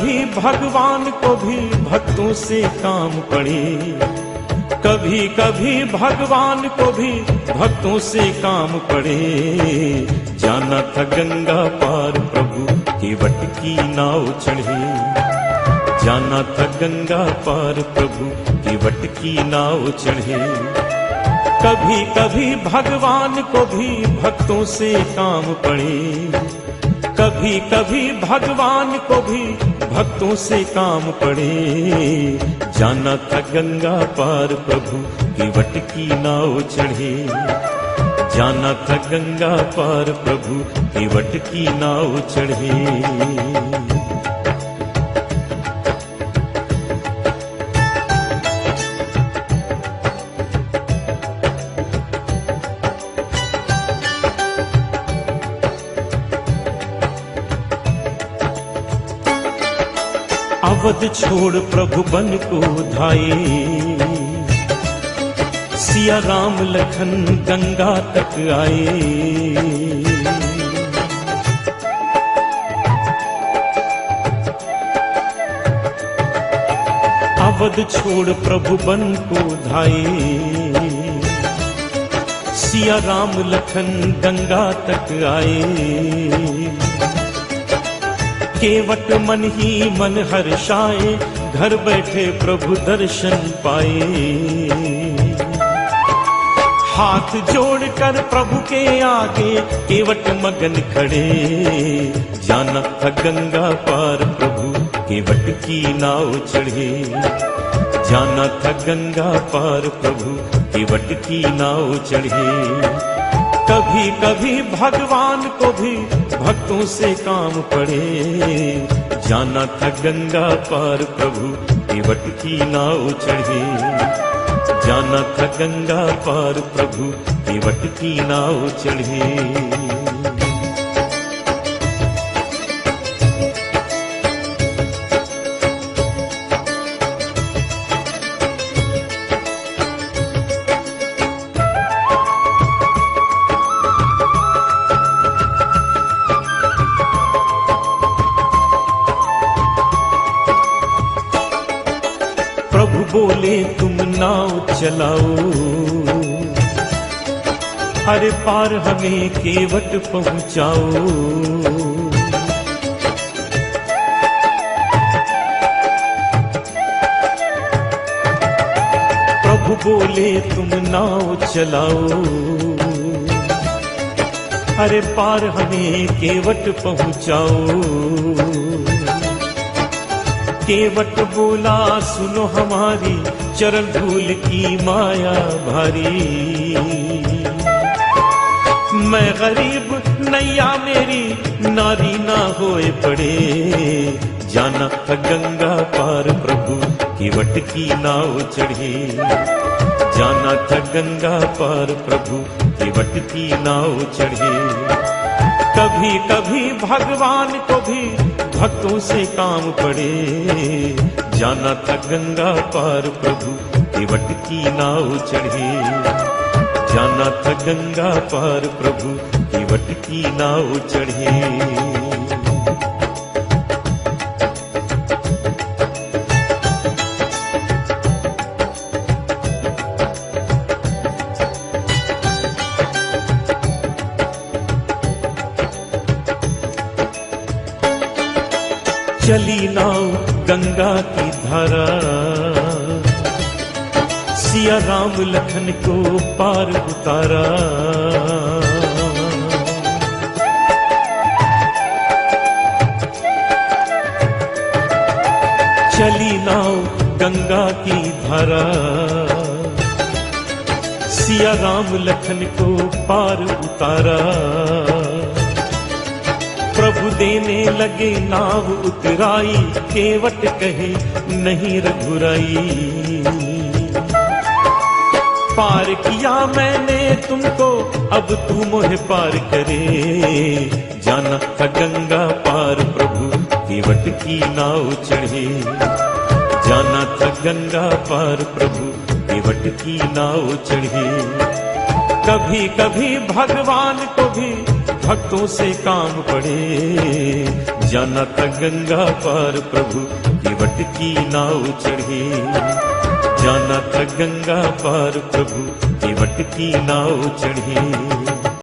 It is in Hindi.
कभी भगवान को भी भक्तों से काम पड़े, कभी कभी भगवान को भी भक्तों से काम पड़े। जाना था गंगा पार प्रभु केवट की नाव चढ़े, जाना था गंगा पार प्रभु केवट की नाव चढ़े। कभी कभी भगवान को भी भक्तों से काम पड़े, कभी कभी भगवान को भी भक्तों से काम पड़े। जाना था गंगा पार प्रभु केवट की नाव चढ़े, जाना था गंगा पार प्रभु केवट की नाव चढ़े। अवध छोड़ प्रभु बन को धाये, सिया राम लखन गंगा तक आए। अवध छोड़ प्रभु बन को धाये, सिया राम लखन गंगा तक आए। केवट मन ही मन हर्षाए, घर बैठे प्रभु दर्शन पाए। हाथ जोड़कर प्रभु के आगे केवट मगन खड़े, जाना था गंगा पार प्रभु केवट की नाव चढ़े, जाना था गंगा पार प्रभु केवट की नाव चढ़े। कभी कभी भगवान को भी भक्तों से काम पड़े, जाना था गंगा पार प्रभु केवट की नाव चढ़े, जाना था गंगा पार प्रभु केवट की नाव चढ़े। प्रभु बोले तुम नाव चलाओ, हर पार हमें केवट पहुंचाओ। प्रभु बोले तुम नाव चलाओ, हर पार हमें केवट पहुंचाओ। केवट बोला सुनो हमारी चरण धूल की माया भारी, मैं गरीब नैया मेरी नारी ना होए पड़े। जाना था गंगा पार प्रभु केवट की नाव चढ़े, जाना था गंगा पार प्रभु केवट की नाव चढ़े। कभी कभी भगवान को भी भक्तों से काम पड़े, जाना था गंगा पार प्रभु केवट की नाव चढ़े, जाना था गंगा पार प्रभु केवट की नाव चढ़े। चली नाव गंगा की धारा, सिया राम लखन को पार उतारा। चली नाव गंगा की धारा, सिया राम लखन को पार उतारा। प्रभु देने लगे नाव उतराई, केवट कहे नहीं रघुराई। पार किया मैंने तुमको अब तू मोहे पार करे, जाना था गंगा पार प्रभु केवट की नाव चढ़े, जाना था गंगा पार प्रभु केवट की नाव चढ़े। कभी कभी भगवान को भी भक्तों से काम पड़े, जाना था गंगा पार प्रभु केवट की नाव चढ़े, जाना था गंगा पार प्रभु केवट की नाव चढ़े।